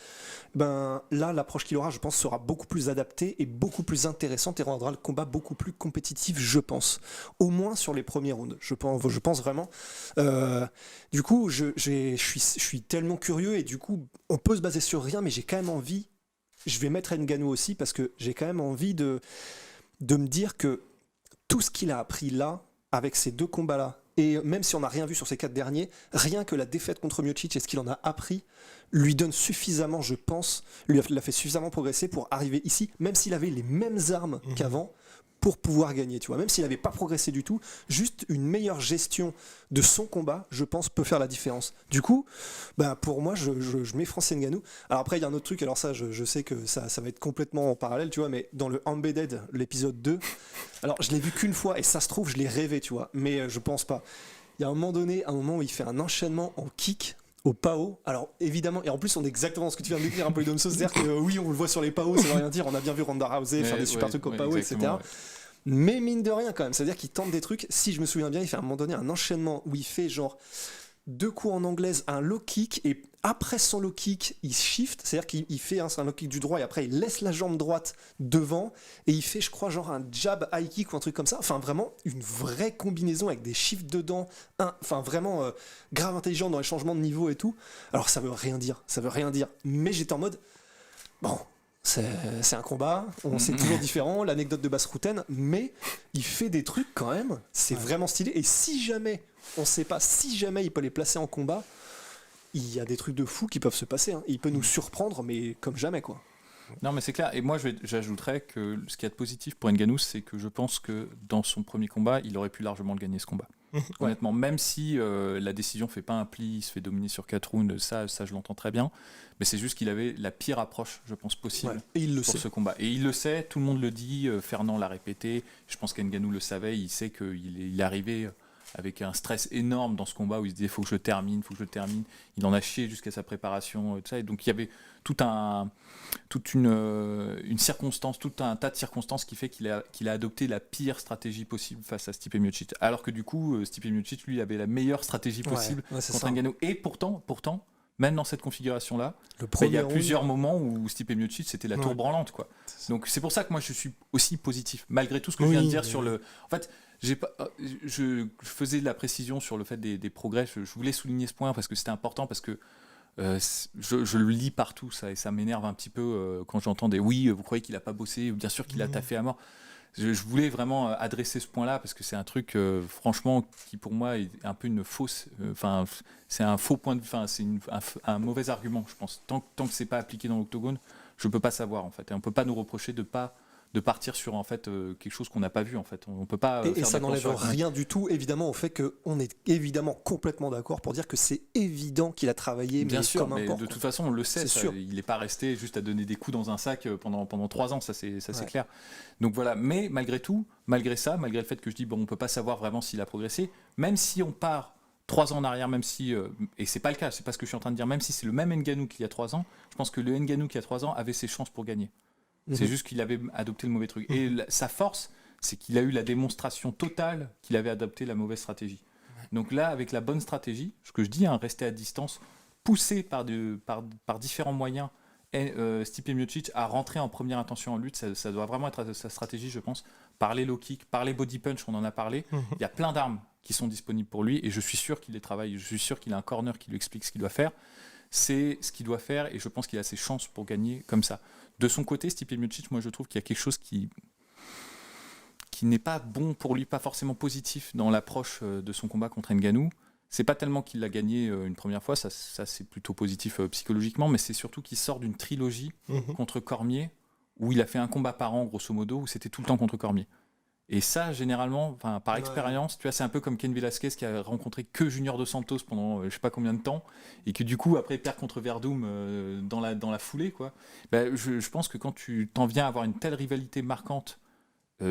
là l'approche qu'il aura, je pense, sera beaucoup plus adaptée et beaucoup plus intéressante et rendra le combat beaucoup plus compétitif, je pense, au moins sur les premiers rounds, je pense vraiment. Du coup, je suis tellement curieux, et du coup on peut se baser sur rien, mais j'ai quand même envie, je vais mettre Ngannou aussi, parce que j'ai quand même envie de me dire que tout ce qu'il a appris là, avec ces deux combats-là, et même si on n'a rien vu sur ces 4 derniers, rien que la défaite contre Miocic et ce qu'il en a appris lui donne suffisamment, je pense, l'a fait suffisamment progresser pour arriver ici, même s'il avait les mêmes armes qu'avant, pour pouvoir gagner, tu vois. Même s'il n'avait pas progressé du tout, juste une meilleure gestion de son combat, je pense, peut faire la différence. Du coup, pour moi, je mets Francis Ngannou. Alors après, il y a un autre truc, alors ça, je sais que ça va être complètement en parallèle, tu vois, mais dans le Embedded, l'épisode 2, alors je l'ai vu qu'une fois, et ça se trouve, je l'ai rêvé, tu vois, mais je pense pas. Il y a un moment donné, où il fait un enchaînement en kick au PAO. Alors évidemment, et en plus on est exactement dans ce que tu viens de décrire un peu, c'est-à-dire que oui, on le voit sur les PAO, ça veut rien dire, on a bien vu Ronda Rousey faire des super trucs au PAO, etc. Ouais. Mais mine de rien quand même, c'est-à-dire qu'il tente des trucs, si je me souviens bien, il fait à un moment donné un enchaînement où il fait genre 2 coups en anglaise, un low kick, et après son low kick, il shift, c'est-à-dire qu'il fait un low kick du droit, et après il laisse la jambe droite devant, et il fait, je crois, genre un jab high kick ou un truc comme ça. Enfin, vraiment une vraie combinaison avec des shifts dedans, vraiment grave intelligent dans les changements de niveau et tout. Alors ça veut rien dire, mais j'étais en mode, bon, c'est un combat, c'est toujours différent, l'anecdote de Bas Rutten, mais il fait des trucs quand même, c'est vraiment stylé, et si jamais, on sait pas, si jamais il peut les placer en combat, il y a des trucs de fou qui peuvent se passer, hein. Il peut nous surprendre, mais comme jamais, quoi. Non, mais c'est clair, et moi j'ajouterais que ce qu'il y a de positif pour Ngannou, c'est que je pense que dans son premier combat, il aurait pu largement le gagner, ce combat. Honnêtement, même si la décision fait pas un pli, il se fait dominer sur 4 rounds, ça je l'entends très bien, mais c'est juste qu'il avait la pire approche, je pense, possible et il le pour sait. ce combat. Et il le sait, tout le monde le dit, Fernand l'a répété, je pense qu'Ngannou le savait, il sait qu'il est arrivé avec un stress énorme dans ce combat où il se disait faut que je le termine, faut que je le termine. Il en a chié jusqu'à sa préparation, tout ça. Et donc il y avait toute une circonstance, tout un tas de circonstances qui fait qu'il a adopté la pire stratégie possible face à Stipe Miocic. Alors que du coup, Stipe Miocic, lui, avait la meilleure stratégie possible contre Ngannou. Et pourtant, même dans cette configuration-là, il y a plusieurs moments où Stipe Miocic, c'était la tour branlante, quoi. Donc c'est pour ça que moi je suis aussi positif, malgré tout ce que je viens de dire sur le. En fait, je faisais de la précision sur le fait des progrès. Je voulais souligner ce point parce que c'était important, parce que je le lis partout, ça, et ça m'énerve un petit peu quand j'entends des oui, vous croyez qu'il a pas bossé, bien sûr qu'il a taffé à mort. Je voulais vraiment adresser ce point-là parce que c'est un truc, franchement, qui pour moi est un peu une fausse. Enfin, c'est un faux point de. Enfin, c'est un mauvais argument, je pense. Tant que c'est pas appliqué dans l'octogone, je peux pas savoir en fait. Et on peut pas nous reprocher de partir sur en fait quelque chose qu'on n'a pas vu en fait. On peut pas. Et ça n'enlève rien du tout, évidemment, au fait qu'on est évidemment complètement d'accord pour dire que c'est évident qu'il a travaillé, bien mais sûr, comme un mais porc. De toute façon, on le sait. Sûr. Il n'est pas resté juste à donner des coups dans un sac pendant 3 ans, ça c'est clair. Donc voilà. Mais malgré tout, malgré le fait que je dis bon, on peut pas savoir vraiment s'il a progressé, même si on part 3 ans en arrière, même si et c'est pas le cas, c'est pas ce que je suis en train de dire, même si c'est le même Ngannou qu'il y a 3 ans, je pense que le Ngannou qui a 3 ans avait ses chances pour gagner. C'est juste qu'il avait adopté le mauvais truc. Et sa force, c'est qu'il a eu la démonstration totale qu'il avait adopté la mauvaise stratégie. Donc là, avec la bonne stratégie, ce que je dis, rester à distance, poussé par différents moyens, Stipe Miocic à rentrer en première intention en lutte, ça doit vraiment être sa stratégie, je pense. Par les low kicks, par les body punch, on en a parlé. Il y a plein d'armes qui sont disponibles pour lui et je suis sûr qu'il les travaille. Je suis sûr qu'il a un corner qui lui explique ce qu'il doit faire. C'est ce qu'il doit faire et je pense qu'il a ses chances pour gagner comme ça. De son côté, Stipe Miocic, moi je trouve qu'il y a quelque chose qui n'est pas bon pour lui, pas forcément positif dans l'approche de son combat contre Ngannou. C'est pas tellement qu'il l'a gagné une première fois, ça c'est plutôt positif psychologiquement, mais c'est surtout qu'il sort d'une trilogie contre Cormier, où il a fait un combat par an grosso modo, où c'était tout le temps contre Cormier. Et ça, généralement, par expérience, tu vois, c'est un peu comme Ken Velasquez qui a rencontré que Junior Dos Santos pendant je sais pas combien de temps, et que du coup, après, perd contre Verdum dans la foulée, quoi. Je pense que quand tu t'en viens à avoir une telle rivalité marquante,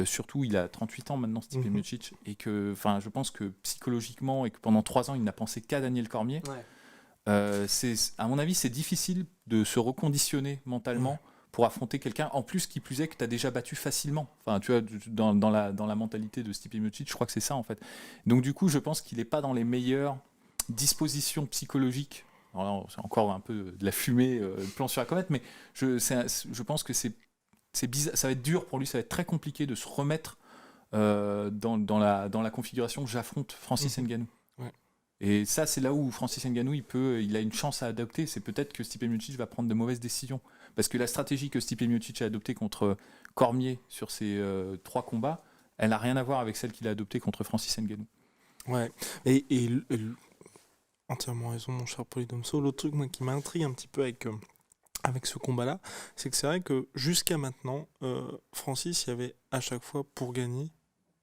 surtout il a 38 ans maintenant, Stipe Miocic, et que, je pense que psychologiquement, et que pendant 3 ans, il n'a pensé qu'à Daniel Cormier, à mon avis, c'est difficile de se reconditionner mentalement pour affronter quelqu'un, en plus qui plus est que tu as déjà battu facilement. Enfin, tu vois, dans la mentalité de Stipe Miocic, je crois que c'est ça en fait. Donc du coup, je pense qu'il n'est pas dans les meilleures dispositions psychologiques. Alors, c'est encore un peu de la fumée, plan sur la comète, mais je pense que c'est bizarre, ça va être dur pour lui, ça va être très compliqué de se remettre dans la configuration que j'affronte Francis Ngannou. Et ça, c'est là où Francis Ngannou, il a une chance à adopter. C'est peut-être que Stipe Miocic va prendre de mauvaises décisions. Parce que la stratégie que Stipe Miocic a adoptée contre Cormier sur ses 3 combats, elle n'a rien à voir avec celle qu'il a adoptée contre Francis Ngannou. Ouais, et entièrement raison, mon cher Polydomso. L'autre truc, moi, qui m'intrigue un petit peu avec ce combat-là, c'est que c'est vrai que jusqu'à maintenant, Francis, il y avait à chaque fois, pour gagner,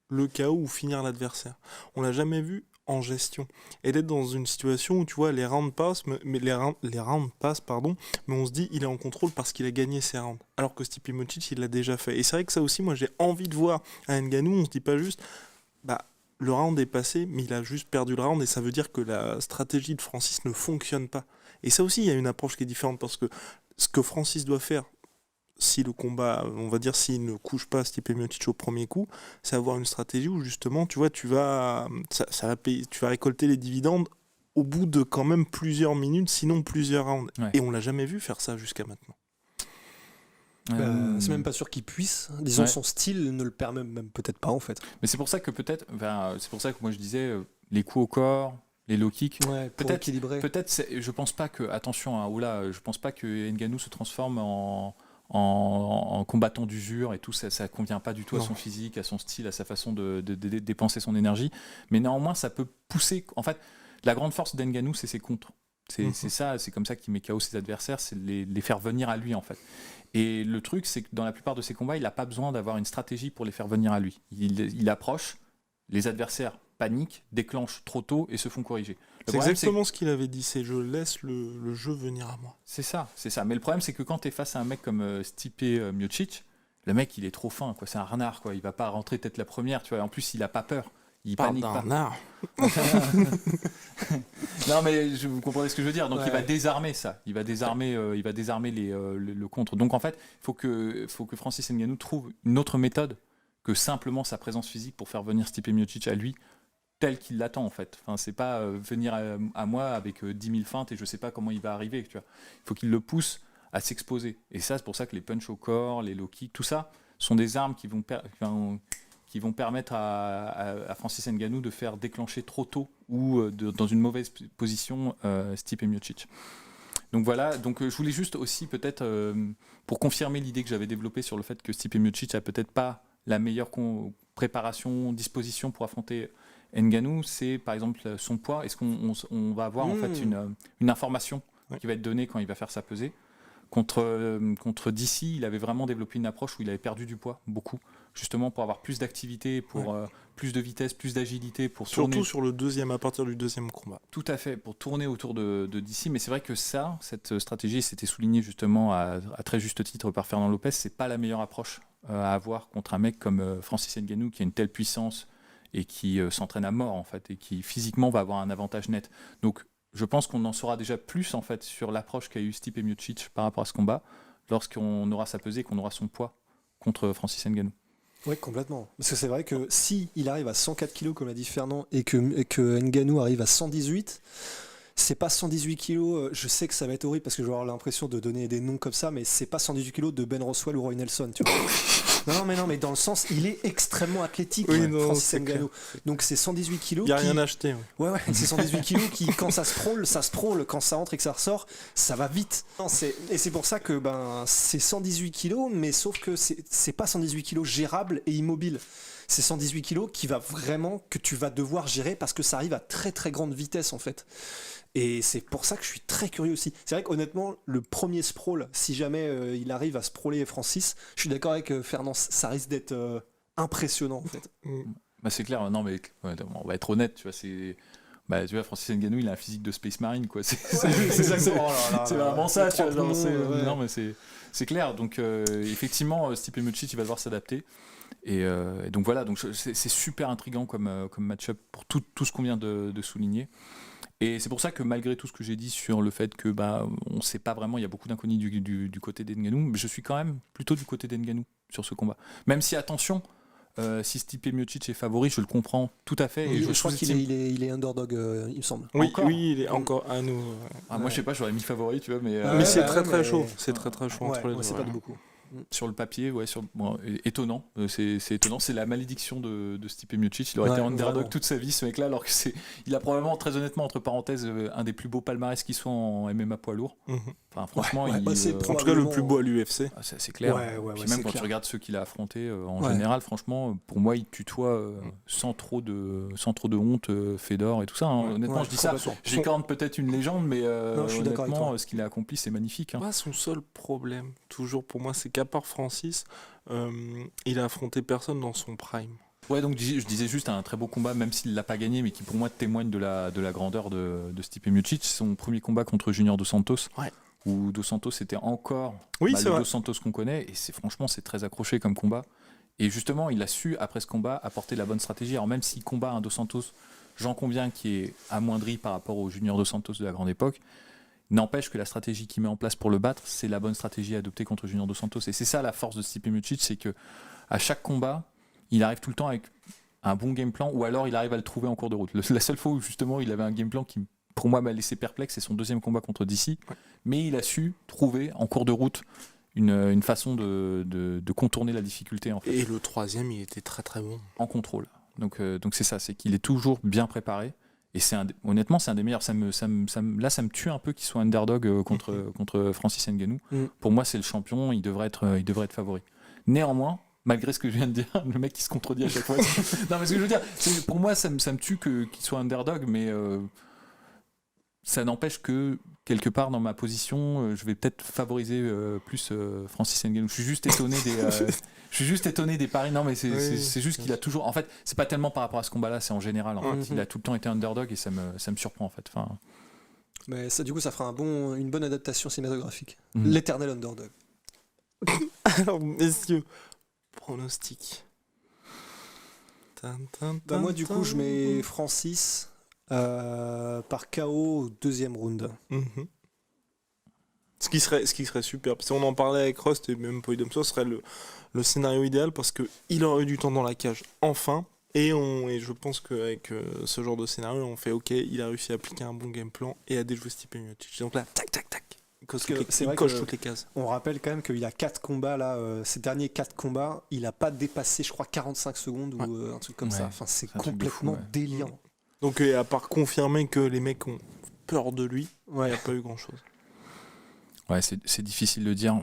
le KO ou finir l'adversaire. On l'a jamais vu en gestion, et d'être dans une situation où tu vois les rounds passent, mais les rounds passent, mais on se dit il est en contrôle parce qu'il a gagné ses rounds, alors que Stipe Miocic il l'a déjà fait. Et c'est vrai que ça aussi, moi j'ai envie de voir à Ngannou, on se dit pas juste le round est passé, mais il a juste perdu le round, et ça veut dire que la stratégie de Francis ne fonctionne pas. Et ça aussi, il y a une approche qui est différente, parce que ce que Francis doit faire, si le combat, on va dire, s'il ne couche pas Stipe Miocic au premier coup, c'est avoir une stratégie où justement, tu vois, tu vas récolter les dividendes au bout de quand même plusieurs minutes, sinon plusieurs rounds. Ouais. Et on l'a jamais vu faire ça jusqu'à maintenant. C'est même pas sûr qu'il puisse. Disons, son style ne le permet même peut-être pas en fait. Mais c'est pour ça que c'est pour ça que moi je disais les coups au corps, les low kicks, peut-être équilibrer. Je pense pas que, attention, je pense pas que Ngannou se transforme en combattant d'usure et tout, ça convient pas du tout à son physique, à son style, à sa façon de dépenser son énergie, mais néanmoins ça peut pousser. En fait, la grande force d'Ngannou, c'est ses contres. C'est ça, c'est comme ça qu'il met KO ses adversaires, c'est les faire venir à lui en fait. Et le truc, c'est que dans la plupart de ses combats, il n'a pas besoin d'avoir une stratégie pour les faire venir à lui. Il approche, les adversaires paniquent, déclenchent trop tôt et se font corriger. C'est exactement ce qu'il avait dit, c'est je laisse le jeu venir à moi. C'est ça. Mais le problème, c'est que quand tu es face à un mec comme Stipe Miocic, le mec, il est trop fin, quoi. C'est un renard, quoi. Il va pas rentrer tête la première, tu vois. En plus, il a pas peur. il Parle panique pas. d'un art. Non, mais vous comprenez ce que je veux dire. Donc Ouais. il va désarmer ça. Il va désarmer le contre. Donc en fait, il faut que Francis Ngannou trouve une autre méthode que simplement sa présence physique pour faire venir Stipe Miocic à lui tel qu'il l'attend en fait. Enfin, c'est pas venir à moi avec 10 000 feintes et je sais pas comment il va arriver. Tu vois. Il faut qu'il le pousse à s'exposer. Et ça, c'est pour ça que les punch au corps, les low kicks, tout ça sont des armes qui vont permettre à Francis Ngannou de faire déclencher trop tôt ou dans une mauvaise position Stipe Miocic. Donc voilà, donc je voulais juste aussi peut-être, pour confirmer l'idée que j'avais développée sur le fait que Stipe Miocic a peut-être pas la meilleure préparation, disposition pour affronter Ngannou, c'est par exemple son poids. Est-ce qu'on va avoir en fait une information qui va être donnée quand il va faire sa pesée. Contre DC, il avait vraiment développé une approche où il avait perdu du poids, beaucoup, justement pour avoir plus d'activité, pour plus de vitesse, plus d'agilité, pour Surtout tourner. sur à partir du deuxième combat. Tout à fait, pour tourner autour de DC. Mais c'est vrai que cette stratégie, c'était souligné justement à très juste titre par Fernand Lopez, c'est pas la meilleure approche à avoir contre un mec comme Francis Ngannou qui a une telle puissance et qui s'entraîne à mort en fait, et qui physiquement va avoir un avantage net. Donc je pense qu'on en saura déjà plus en fait sur l'approche qu'a eu Stipe Miocic par rapport à ce combat lorsqu'on aura sa pesée, qu'on aura son poids contre Francis Ngannou. Oui, complètement. Parce que c'est vrai que si il arrive à 104 kg, comme l'a dit Fernand, et que Ngannou arrive à 118, c'est pas 118 kg, je sais que ça va être horrible parce que je vais avoir l'impression de donner des noms comme ça, mais c'est pas 118 kg de Ben Roswell ou Roy Nelson, tu vois. non, mais dans le sens, il est extrêmement athlétique, Francis Ngannou. Donc c'est 118 kg. Il n'y a rien acheté. Ouais, c'est 118 kg qui, quand ça se prôle, quand ça entre et que ça ressort, ça va vite. Et c'est pour ça que c'est 118 kg, mais sauf que c'est pas 118 kg gérable et immobile. C'est 118 kg que tu vas devoir gérer parce que ça arrive à très très grande vitesse en fait. Et c'est pour ça que je suis très curieux aussi. C'est vrai qu'honnêtement, le premier sprawl, si jamais il arrive à sprawler Francis, je suis d'accord avec Fernand, ça risque d'être impressionnant en fait. Bah c'est clair, non mais on va être honnête, tu vois, tu vois, Francis Ngannou, il a un physique de Space Marine, quoi. C'est vraiment ça, tu vois. Non, mais c'est clair. Donc, effectivement, Stipe Miocic, il va devoir s'adapter. Et donc voilà, donc c'est super intriguant comme match-up pour tout ce qu'on vient de souligner. Et c'est pour ça que malgré tout ce que j'ai dit sur le fait que on ne sait pas vraiment, il y a beaucoup d'inconnus du côté d'Ngannou, mais je suis quand même plutôt du côté d'Ngannou sur ce combat. Même si, attention, si Stipe Miocic est favori, je le comprends tout à fait. Oui, et je crois qu'il est underdog, il me semble. Oui, il est encore à nous. Moi, je sais pas, j'aurais mis favori, tu vois, mais c'est très chaud. C'est très chaud entre les deux. C'est pas de beaucoup. sur le papier, étonnant. C'est étonnant. C'est la malédiction de Stipe Miocic. Il aurait été underdog vraiment toute sa vie, ce mec-là, alors que il a probablement, très honnêtement, entre parenthèses, un des plus beaux palmarès qui soit en MMA poids lourd. Enfin, franchement, en tout cas le plus beau à l'UFC. C'est clair. Puis même quand tu regardes ceux qu'il a affrontés, en général, franchement, pour moi, il tutoie sans trop de honte Fedor et tout ça. Honnêtement, je dis ça. J'écorne peut-être une légende, mais honnêtement, ce qu'il a accompli, c'est magnifique. Son seul problème, toujours pour moi, c'est qu'à part Francis, il a affronté personne dans son prime. Ouais, donc je disais juste un très beau combat, même s'il l'a pas gagné, mais qui pour moi témoigne de la grandeur de Stipe Miocic. Son premier combat contre Junior Dos Santos, où Dos Santos était encore le Dos Santos qu'on connaît, et c'est très accroché comme combat. Et justement, il a su, après ce combat, apporter la bonne stratégie. Alors même s'il combat un Dos Santos, j'en conviens, qui est amoindri par rapport au Junior Dos Santos de la grande époque, n'empêche que la stratégie qu'il met en place pour le battre, c'est la bonne stratégie adoptée contre Junior Dos Santos. Et c'est ça la force de Stipe Miocic, c'est que à chaque combat, il arrive tout le temps avec un bon game plan, ou alors il arrive à le trouver en cours de route. La seule fois où justement il avait un game plan qui, pour moi, m'a laissé perplexe, c'est son deuxième combat contre DC. Mais il a su trouver en cours de route une façon de contourner la difficulté. En fait. Et le troisième, il était très très bon. En contrôle. Donc c'est ça, c'est qu'il est toujours bien préparé. Et honnêtement, c'est un des meilleurs. Là, ça me tue un peu qu'il soit underdog contre Francis Ngannou. Pour moi, c'est le champion, il devrait être favori. Néanmoins, malgré ce que je viens de dire, le mec qui se contredit à chaque fois. Non, mais ce que je veux dire, pour moi, ça me tue qu'il soit underdog, mais ça n'empêche que, quelque part, dans ma position, je vais peut-être favoriser plus Francis Ngannou. Je suis juste étonné des paris. Non, mais c'est juste qu'il a toujours. En fait, c'est pas tellement par rapport à ce combat-là, c'est en général. En fait, il a tout le temps été underdog et ça me surprend, en fait. Enfin... Mais ça, du coup, ça fera une bonne adaptation cinématographique. L'éternel underdog. Alors, messieurs, pronostic. Bah, moi, du coup, je mets Francis par KO au deuxième round. Mhm. Ce qui serait super. Si on en parlait avec Rust et même Poidum, ce serait le scénario idéal parce qu'il aurait eu du temps dans la cage, enfin. Et je pense qu'avec ce genre de scénario, on fait OK, il a réussi à appliquer un bon game plan et à déjouer Stipe Miocic. Donc là, tac, tac, tac. Il coche toutes les cases. On rappelle quand même qu'il a 4 combats là, ces derniers 4 combats, il n'a pas dépassé, je crois, 45 secondes ou un truc comme ça. Enfin, c'est complètement délirant. Donc, à part confirmer que les mecs ont peur de lui, il n'y a pas eu grand-chose. Ouais, c'est difficile de dire.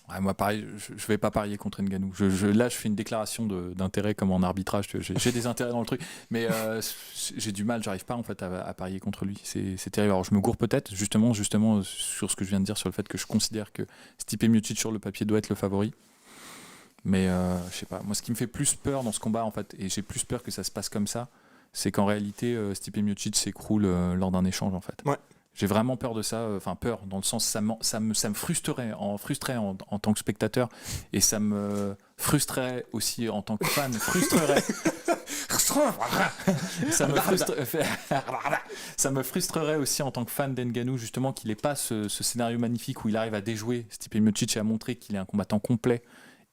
Ouais, moi, pareil, je vais pas parier contre Ngannou. Là, je fais une déclaration d'intérêt comme en arbitrage. J'ai des intérêts dans le truc, mais j'ai du mal. J'arrive pas en fait à parier contre lui. C'est terrible. Alors, je me gourre peut-être justement sur ce que je viens de dire sur le fait que je considère que Stipe Miocic sur le papier doit être le favori. Mais je sais pas. Moi, ce qui me fait plus peur dans ce combat, en fait, et j'ai plus peur que ça se passe comme ça, c'est qu'en réalité, Stipe Miocic s'écroule lors d'un échange, en fait. Ouais. J'ai vraiment peur de ça, enfin peur, dans le sens ça me frustrerait en tant que spectateur, et ça me frustrerait aussi en tant que fan, ça me frustrerait aussi en tant que fan d'Ngannou, justement, qu'il n'ait pas ce scénario magnifique où il arrive à déjouer Stipe Miocic et à montrer qu'il est un combattant complet,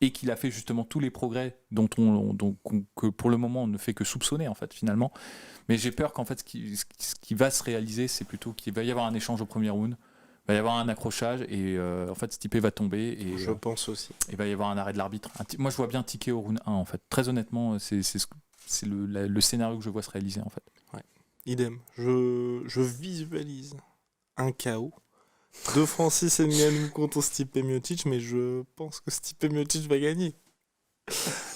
et qu'il a fait justement tous les progrès que pour le moment on ne fait que soupçonner en fait finalement. Mais j'ai peur qu'en fait ce qui va se réaliser, c'est plutôt qu'il va y avoir un échange au premier round, il va y avoir un accrochage et en fait Stipe va tomber et je pense aussi. Il va y avoir un arrêt de l'arbitre. Moi je vois bien ticket au round 1 en fait. Très honnêtement, c'est le scénario que je vois se réaliser en fait. Ouais. Idem. Je visualise un chaos de Francis Ngannou contre Stipe Miocic, mais je pense que Stipe Miocic va gagner.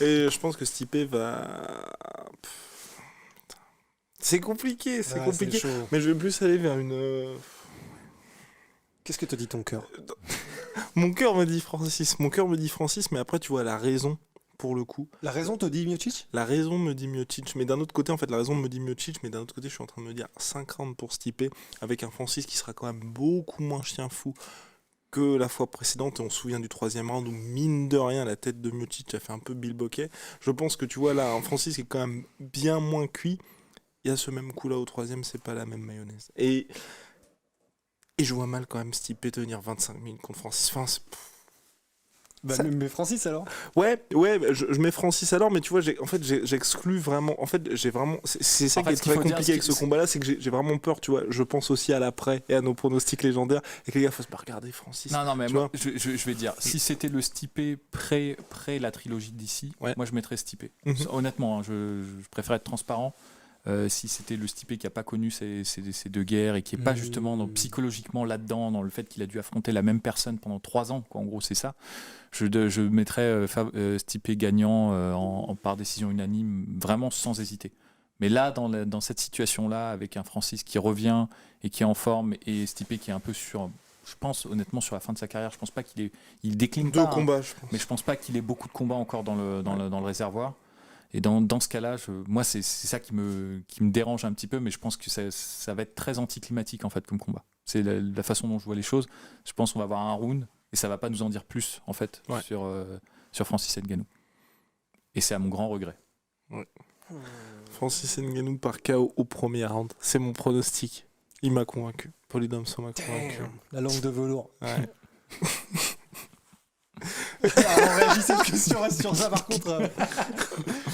Et je pense que Stipe va... C'est compliqué, mais je vais plus aller vers une... Qu'est-ce que te dit ton cœur ? Mon cœur me dit Francis, mais après tu vois la raison, pour le coup. La raison te dit Miocic ? La raison me dit Miocic, mais d'un autre côté, en fait, la raison me dit Miocic, mais d'un autre côté, je suis en train de me dire 5 rounds pour Stipe, avec un Francis qui sera quand même beaucoup moins chien fou que la fois précédente, et on se souvient du 3e round où, mine de rien, la tête de Miocic a fait un peu Bill Bokeh. Je pense que tu vois là, un Francis qui est quand même bien moins cuit, il y a ce même coup là au 3e, c'est pas la même mayonnaise. Et je vois mal quand même Stipe tenir 25 minutes contre Francis. Enfin, mais Francis alors ? Ouais, je mets Francis alors, mais tu vois, j'exclus vraiment. En fait, j'ai vraiment. C'est ça qui est très compliqué avec ce combat-là, c'est que j'ai vraiment peur, tu vois. Je pense aussi à l'après et à nos pronostics légendaires, et que les gars, faut se regarder Francis. Non, mais moi, je vais dire, si c'était le Stipe près la trilogie d'ici, moi je mettrais Stipe. Honnêtement, hein, je préfère être transparent. Si c'était le Stipe qui n'a pas connu ces deux guerres et qui n'est pas justement psychologiquement là-dedans, dans le fait qu'il a dû affronter la même personne pendant 3 ans, quoi, en gros c'est ça, je mettrais Stipe gagnant par décision unanime, vraiment sans hésiter. Mais là, dans cette situation-là, avec un Francis qui revient et qui est en forme, et Stipe qui est un peu je pense honnêtement sur la fin de sa carrière, je pense pas il décline pas, combats, je pense. Mais je pense pas qu'il ait beaucoup de combats encore dans le réservoir. Et dans ce cas-là, moi, c'est ça qui me dérange un petit peu, mais je pense que ça va être très anticlimatique en fait comme combat. C'est la façon dont je vois les choses. Je pense qu'on va avoir un round et ça va pas nous en dire plus en fait sur Francis Ngannou. Et c'est à mon grand regret. Ouais. Francis Ngannou par KO au premier round. C'est mon pronostic. Il m'a convaincu. Polydomso m'a convaincu. La langue de velours. Ouais. On réagissait que sur ça par contre.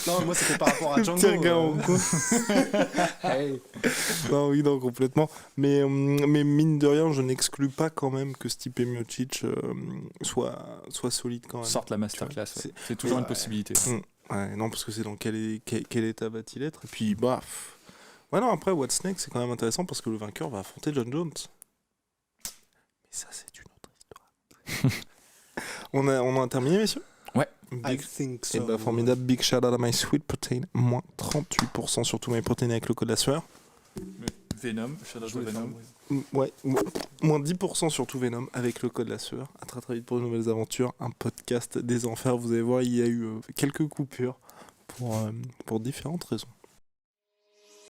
Non, moi c'était par rapport à Django. Hey. Non, complètement. Mais mine de rien, je n'exclus pas quand même que Stipe Miocic soit solide quand même. Sorte la masterclass. C'est toujours une possibilité. Ouais, non, parce que c'est dans quel état va-t-il être ? Et puis, ouais, non, après, What's Next, c'est quand même intéressant parce que le vainqueur va affronter John Jones. Mais ça, c'est une autre histoire. On a terminé, messieurs ? Ouais. I think so. Et formidable, big shout out à My Sweet Protein, moins 38% sur tout My Protein avec le code la sueur. Venom, shout out Venom. Ouais, moins 10% sur tout Venom avec le code la sueur. À très très vite pour de nouvelles aventures, un podcast des enfers. Vous allez voir, il y a eu quelques coupures pour différentes raisons.